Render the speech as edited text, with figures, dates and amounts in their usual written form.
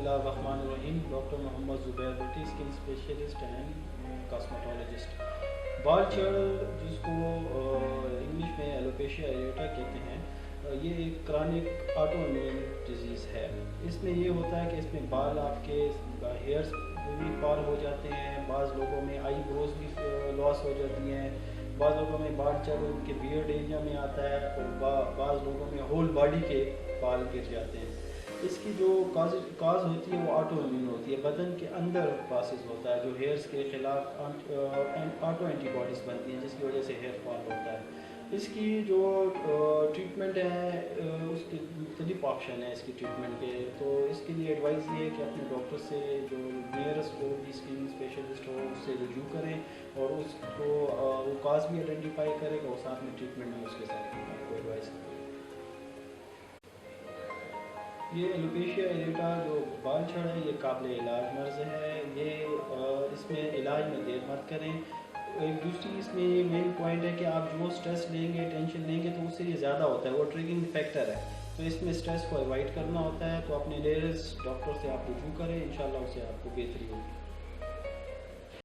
बिस्मिल्लाहिर्रहमानिर्रहीम। Doctor Mohammad Zubair Bhatti, skin specialist and cosmetologist. बाल चढ़ जिसको इंग्लिश में एलोपेशिया एरेटा कहते हैं, ये एक क्रॉनिक ऑटो इम्यून डिजीज़ है। इसमें ये होता है कि इसमें बाल आपके हेयर्स भी फॉल हो जाते हैं, बाज़ लोगों में आई ब्रोज भी लॉस हो जाती हैं, बाज़ लोगों में बाल चढ़ उनके बियर्ड एरिया में आता है और बाज़ लोगों में होल बॉडी के बाल गिर जाते हैं। इसकी जो काज होती है वो ऑटो इम्यून होती है, बदन के अंदर प्रोसेस होता है जो हेयर्स के खिलाफ ऑटो एंटीबॉडीज़ बनती हैं जिसकी वजह से हेयर फॉल होता है। इसकी जो ट्रीटमेंट है उसके मुख्तलिफ ऑप्शन है इसकी ट्रीटमेंट के। तो इसके लिए एडवाइस ये है कि अपने डॉक्टर से जो नियरेस्ट को भी स्किन स्पेशलिस्ट हो उससे रुजू करें और उसको वो काज भी आइडेंटिफाई करेगा और साथ में ट्रीटमेंट भी उसके साथ आपको एडवाइस करेगा। ये एलोपेशिया एरेटा जो बाल झड़ है ये काबिल इलाज मर्ज़ है। ये इसमें इलाज में देर मत करें। एक दूसरी इसमें ये मेन पॉइंट है कि आप जो स्ट्रेस लेंगे, टेंशन लेंगे तो उससे ये ज़्यादा होता है, वो ट्रिगरिंग फैक्टर है। तो इसमें स्ट्रेस को अवॉइड करना होता है। तो अपने नियरेस्ट डॉक्टर से आप रुजू करें, इंशाल्लाह उससे आपको बेहतरी होगी।